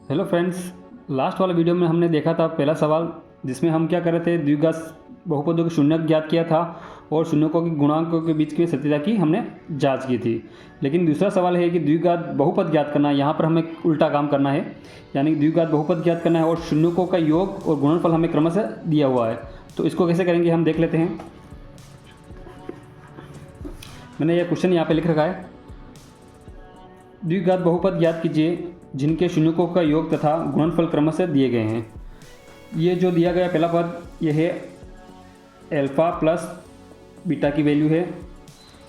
Hello friends, last वाला video में हमने देखा था पहला सवाल, जिसमें हम क्या कर रहे थे, द्विघात बहुपदों के शून्यक ज्ञात किया था और शून्यकों के गुणांकों के बीच की सत्यता की हमने जांच की थी। लेकिन दूसरा सवाल है कि द्विघात बहुपद ज्ञात करना है। यहाँ पर हमें उल्टा काम करना है, यानी द्विघात बहुपद ज्ञात करना है और शून्यकों का योग और गुणनफल हमें क्रमशः दिया हुआ है। तो इसको कैसे करेंगे हम देख लेते हैं। मैंने यह क्वेश्चन यहाँ पर लिख रखा है, द्विघात बहुपद ज्ञात कीजिए जिनके शून्यकों का योग तथा गुणनफल क्रमशः दिए गए हैं। ये जो दिया गया पहला पद, ये है अल्फ़ा प्लस बीटा की वैल्यू है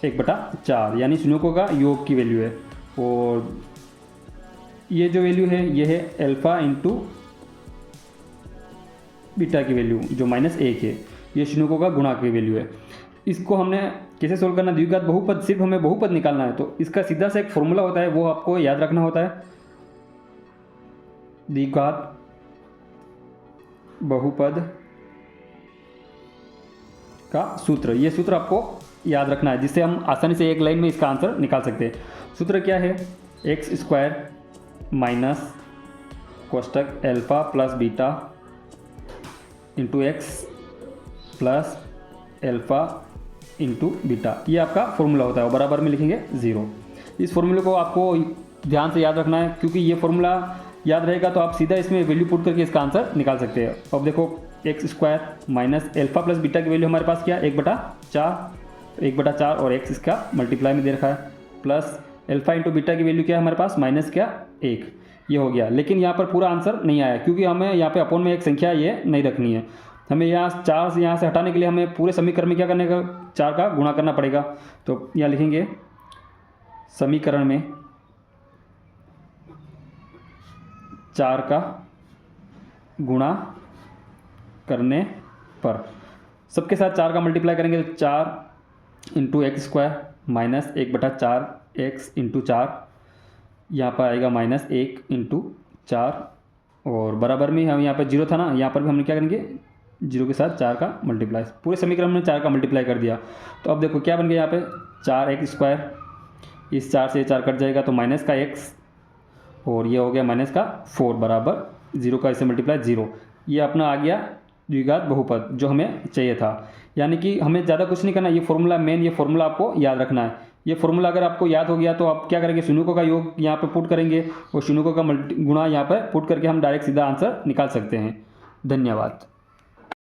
1/4, यानी शून्यकों का योग की वैल्यू है। और ये जो वैल्यू है ये है अल्फ़ा इंटू बीटा की वैल्यू जो -1 है, ये शून्यकों का गुणा की वैल्यू है। इसको हमने कैसे सोल्व करना, द्विघात बहुपद, सिर्फ हमें बहुपद निकालना है तो इसका सीधा सा एक फॉर्मूला होता है, वो आपको याद रखना होता है। द्विघात बहुपद का सूत्र, ये सूत्र आपको याद रखना है, जिससे हम आसानी से एक लाइन में इसका आंसर निकाल सकते हैं। सूत्र क्या है, x² माइनस कोष्टक alpha plus beta into x plus alpha into beta, ये आपका फॉर्मूला होता है और बराबर में लिखेंगे 0। इस फॉर्मूले को आपको ध्यान से याद रखना है, क्योंकि ये फॉर्मूला याद रहेगा तो आप सीधा इसमें वैल्यू पुट करके इसका आंसर निकाल सकते हैं। अब देखो, x² minus alpha plus beta की वैल्यू हमारे पास क्या, 1/4, 1/4 और x इसका मल्टीप्लाई में दे रखा है, प्लस अल्फ़ा इंटू बीटा की वैल्यू क्या है हमारे पास, -1, ये हो गया। लेकिन यहाँ पर पूरा आंसर नहीं आया, क्योंकि हमें यहाँ पे अपॉन में एक संख्या ये नहीं रखनी है। हमें यहाँ 4 से यहाँ से हटाने के लिए हमें पूरे समीकरण में क्या करने का, 4 का गुणा करना पड़ेगा। तो यहाँ लिखेंगे समीकरण में 4 का गुणा करने पर, सबके साथ 4 का मल्टीप्लाई करेंगे तो 4 into x² minus 1/4 x into 4, यहाँ पर आएगा -1 इंटू 4 और बराबर में हम यहाँ पर 0 था ना, यहाँ पर भी हम क्या करेंगे 0 के साथ 4 का मल्टीप्लाई, पूरे समीकरण में 4 का मल्टीप्लाई कर दिया। तो अब देखो क्या बन गया, यहाँ पे 4x², इस 4 से 4 कट जाएगा तो माइनस का x और ये हो गया -4 बराबर 0 का इससे मल्टीप्लाई 0। ये अपना आ गया द्विघात बहुपद जो हमें चाहिए था। यानी कि हमें ज़्यादा कुछ नहीं करना, ये फॉर्मूला मेन, ये फॉर्मूला आपको याद रखना है। ये फॉर्मूला अगर आपको याद हो गया तो आप क्या करेंगे, शून्यकों का योग यहाँ पे पुट करेंगे और शून्यकों का गुणा यहाँ पर पुट करके हम डायरेक्ट सीधा आंसर निकाल सकते हैं। धन्यवाद।